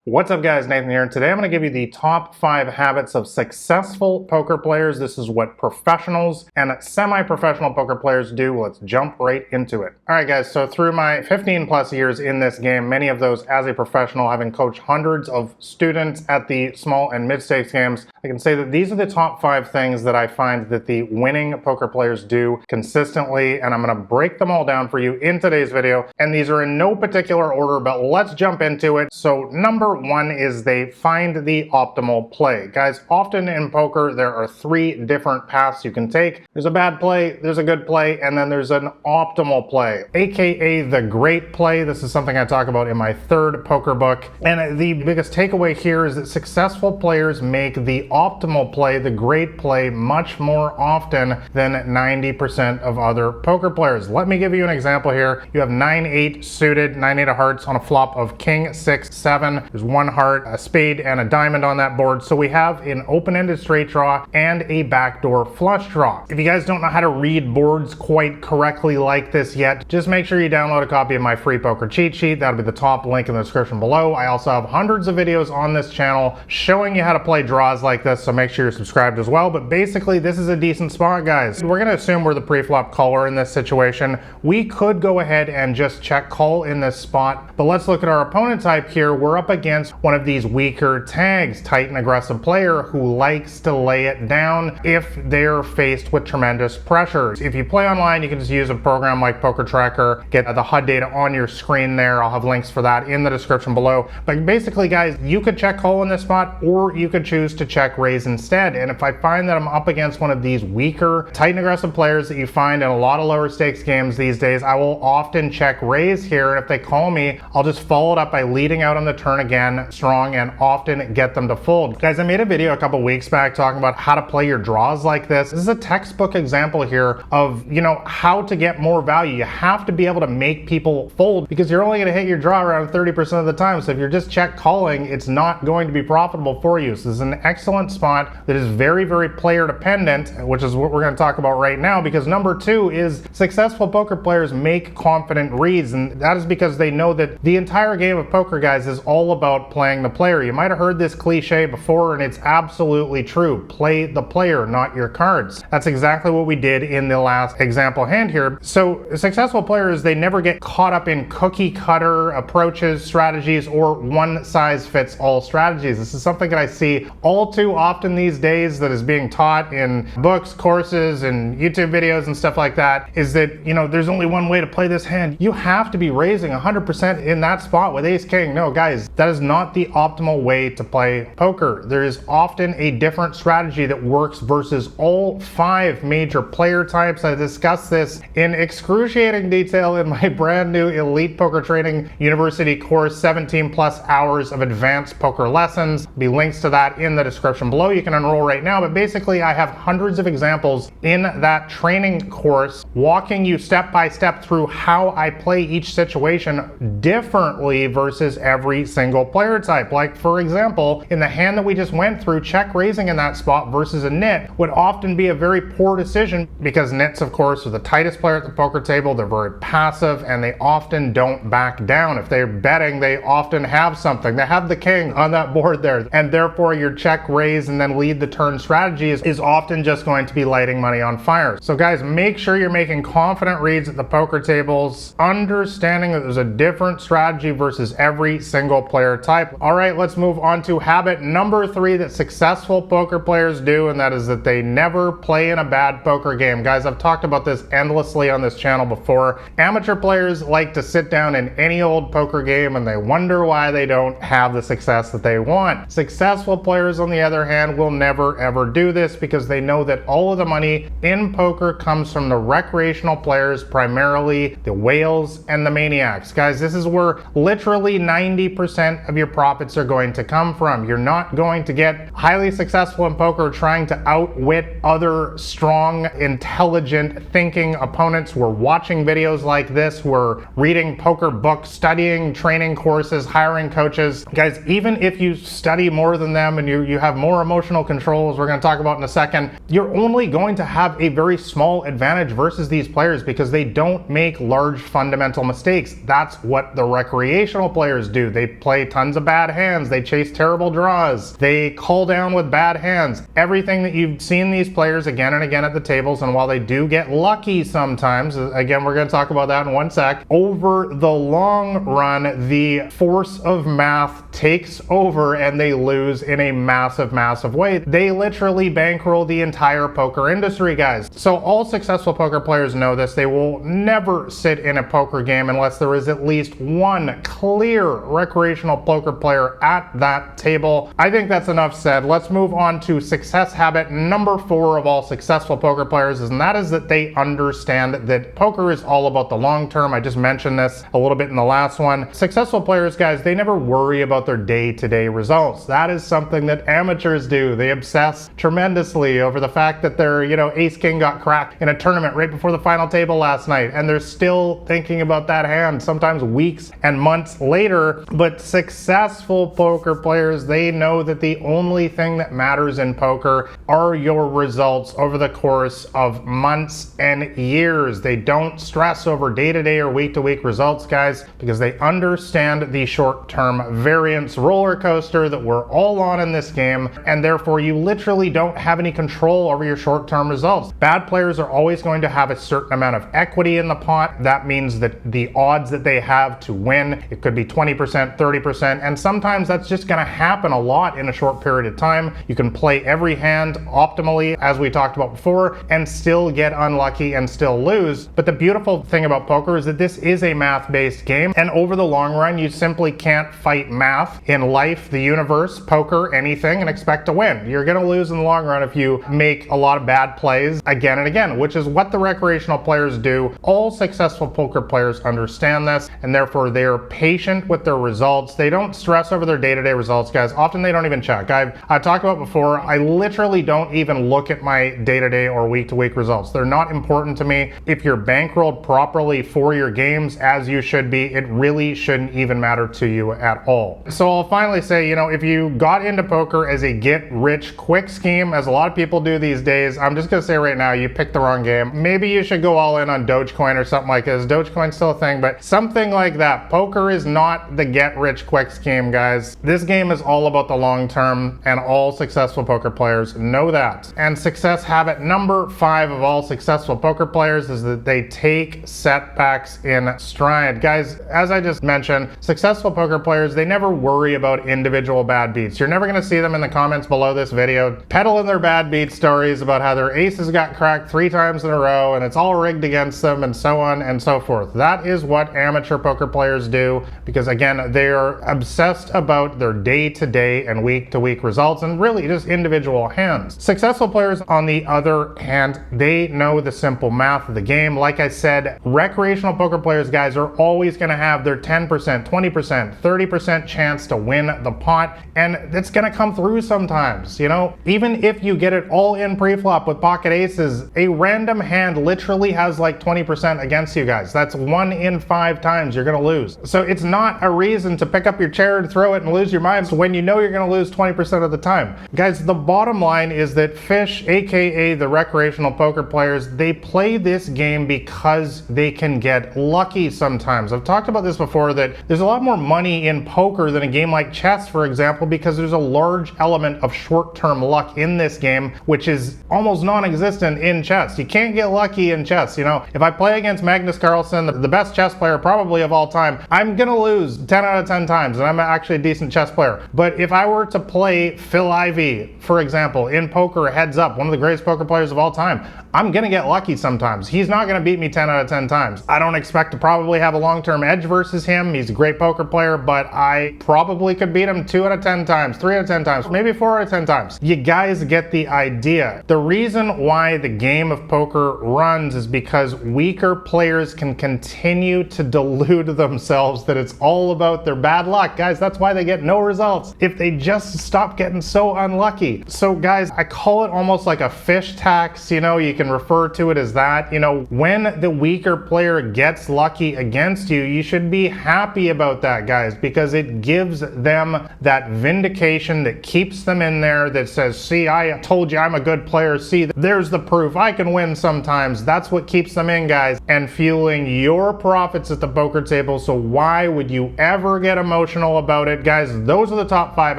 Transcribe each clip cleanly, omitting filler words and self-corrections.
What's up guys, Nathan here, and today I'm going to give you the top 5 habits of successful poker players. This is what professionals and semi-professional poker players do. Let's jump right into it. Alright guys, so through my 15 plus years in this game, many of those as a professional, having coached hundreds of students at the small and mid-stakes games, I can say that these are the top 5 things that I find that the winning poker players do consistently, and I'm going to break them all down for you in today's video, and these are in no particular order, but let's jump into it. So number 1 is they find the optimal play. Guys, often in poker, there are 3 different paths you can take. There's a bad play, there's a good play, and then there's an optimal play, aka the great play. This is something I talk about in my 3rd poker book. And the biggest takeaway here is that successful players make the optimal play, the great play, much more often than 90% of other poker players. Let me give you an example here. You have 9-8 suited, 9-8 of hearts on a flop of king 6-7. There's 1 heart, a spade, and a diamond on that board. So we have an open-ended straight draw and a backdoor flush draw. If you guys don't know how to read boards quite correctly like this yet, just make sure you download a copy of my free poker cheat sheet. That'll be the top link in the description below. I also have hundreds of videos on this channel showing you how to play draws like this, so make sure you're subscribed as well. But basically, this is a decent spot, guys. We're gonna assume we're the pre-flop caller in this situation. We could go ahead and just check call in this spot, but let's look at our opponent type here. We're up against one of these weaker tags, tight and aggressive player who likes to lay it down if they're faced with tremendous pressure. If you play online, you can just use a program like Poker Tracker, get the HUD data on your screen there. I'll have links for that in the description below. But basically, guys, you could check call in this spot, or you could choose to check raise instead. And if I find that I'm up against one of these weaker, tight and aggressive players that you find in a lot of lower stakes games these days, I will often check raise here. And if they call me, I'll just follow it up by leading out on the turn again strong and often get them to fold. Guys, I made a video a couple weeks back talking about how to play your draws like this. This is a textbook example here of, how to get more value. You have to be able to make people fold because you're only going to hit your draw around 30% of the time. So if you're just check calling, it's not going to be profitable for you. So this is an excellent spot that is very, very player dependent, which is what we're going to talk about right now, because number 2 is successful poker players make confident reads, and that is because they know that the entire game of poker, guys, is all about playing the player. You might have heard this cliche before, and it's absolutely true. Play the player, not your cards. That's exactly what we did in the last example hand here. So successful players, they never get caught up in cookie cutter approaches, strategies, or one size fits all strategies. This is something that I see all too often these days that is being taught in books, courses, and YouTube videos and stuff like that, is that, there's only one way to play this hand. You have to be raising 100% in that spot with ace king. No, guys, that is not the optimal way to play poker. There is often a different strategy that works versus all 5 major player types. I discussed this in excruciating detail in my brand new Elite Poker Training University course, 17 plus hours of advanced poker lessons. There'll be links to that in the description below. You can enroll right now, but basically I have hundreds of examples in that training course walking you step by step through how I play each situation differently versus every single player type. Like, for example, in the hand that we just went through, check raising in that spot versus a nit would often be a very poor decision because nits, of course, are the tightest player at the poker table. They're very passive and they often don't back down. If they're betting, they often have something. They have the king on that board there, and therefore your check raise and then lead the turn strategy is often just going to be lighting money on fire. So guys, make sure you're making confident reads at the poker tables, understanding that there's a different strategy versus every single player type. All right, let's move on to habit number 3 that successful poker players do, and that is that they never play in a bad poker game. Guys, I've talked about this endlessly on this channel before. Amateur players like to sit down in any old poker game and they wonder why they don't have the success that they want. Successful players, on the other hand, will never ever do this because they know that all of the money in poker comes from the recreational players, primarily the whales and the maniacs. Guys, this is where literally 90% of your profits are going to come from. You're not going to get highly successful in poker trying to outwit other strong, intelligent, thinking opponents. We're watching videos like this. We're reading poker books, studying training courses, hiring coaches. Guys, even if you study more than them and you have more emotional controls we're going to talk about in a second, you're only going to have a very small advantage versus these players because they don't make large fundamental mistakes. That's what the recreational players do. They play tons of bad hands, they chase terrible draws, they call down with bad hands. Everything that you've seen these players again and again at the tables, and while they do get lucky sometimes, again, we're going to talk about that in one sec, over the long run, the force of math takes over and they lose in a massive way. They literally bankroll the entire poker industry, guys. So all successful poker players know this. They will never sit in a poker game unless there is at least one clear recreational poker player at that table. I think that's enough said. Let's move on to success habit number 4 of all successful poker players, and that is that they understand that poker is all about the long term. I just mentioned this a little bit in the last one. Successful players, guys, they never worry about their day-to-day results. That is something that amateurs do. They obsess tremendously over the fact that their, ace king got cracked in a tournament right before the final table last night, and they're still thinking about that hand, sometimes weeks and months later. But successful poker players, they know that the only thing that matters in poker are your results over the course of months and years. They don't stress over day-to-day or week-to-week results, guys, because they understand the short-term variance roller coaster that we're all on in this game, and therefore you literally don't have any control over your short-term results. Bad players are always going to have a certain amount of equity in the pot. That means that the odds that they have to win, it could be 20%, 30%, and sometimes that's just going to happen a lot in a short period of time. You can play every hand optimally, as we talked about before, and still get unlucky and still lose. But the beautiful thing about poker is that this is a math-based game, and over the long run, you simply can't fight math in life, the universe, poker, anything, and expect to win. You're going to lose in the long run if you make a lot of bad plays again and again, which is what the recreational players do. All successful poker players understand this, and therefore they're patient with their results. They don't stress over their day-to-day results, guys. Often they don't even check. I've talked about before, I literally don't even look at my day-to-day or week-to-week results. They're not important to me. If you're bankrolled properly for your games, as you should be, it really shouldn't even matter to you at all. So I'll finally say, if you got into poker as a get-rich-quick scheme, as a lot of people do these days, I'm just gonna say right now, you picked the wrong game. Maybe you should go all in on Dogecoin or something like this. Dogecoin's still a thing, but something like that. Poker is not the get-rich-quick scheme, guys. This game is all about the long term, and all successful poker players know that. And success habit number 5 of all successful poker players is that they take setbacks in stride. Guys, as I just mentioned, successful poker players, they never worry about individual bad beats. You're never going to see them in the comments below this video peddling their bad beat stories about how their aces got cracked 3 times in a row and it's all rigged against them and so on and so forth. That is what amateur poker players do because, again, they are obsessed about their day-to-day and week-to-week results and really just individual hands. Successful players, on the other hand, they know the simple math of the game. Like I said, recreational poker players, guys, are always going to have their 10%, 20%, 30% chance to win the pot, and it's going to come through sometimes. Even if you get it all in pre-flop with pocket aces, a random hand literally has like 20% against you, guys. That's 1 in 5 times you're going to lose. So it's not a reason to pick up your chair and throw it and lose your mind when you know you're going to lose 20% of the time. Guys, the bottom line is that Fish, aka the recreational poker players, they play this game because they can get lucky sometimes. I've talked about this before, that there's a lot more money in poker than a game like chess, for example, because there's a large element of short-term luck in this game, which is almost non-existent in chess. You can't get lucky in chess. If I play against Magnus Carlsen, the best chess player probably of all time, I'm gonna lose 10 out of 10 times, and I'm actually a decent chess player. But if I were to play Phil Ivey, for example, in poker heads up, one of the greatest poker players of all time, I'm gonna get lucky sometimes. He's not gonna beat me 10 out of 10 times. I don't expect to probably have a long-term edge versus him. He's a great poker player, but I probably could beat him 2 out of 10 times, 3 out of 10 times, maybe 4 out of 10 times. You guys get the idea. The reason why the game of poker runs is because weaker players can continue to delude themselves that it's all about their bad luck. Guys, that's why they get no results if they just stop getting so unlucky. So guys, I call it almost like a fish tax. You can refer to it as that. When the weaker player gets lucky against you, you should be happy about that, guys, because it gives them that vindication that keeps them in there, that says, see, I told you I'm a good player. See, there's the proof. I can win sometimes. That's what keeps them in, guys, and fueling your profits at the poker table. So why would you ever get emotional about it? Guys, those are the top 5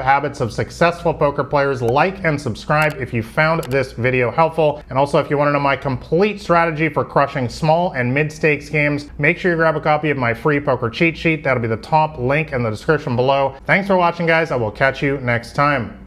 habits of successful poker players. Like and subscribe if you found this video helpful. And also, if you want to know my complete strategy for crushing small and mid-stakes games, make sure you grab a copy of my free poker cheat sheet. That'll be the top link in the description below. Thanks for watching, guys. I will catch you next time.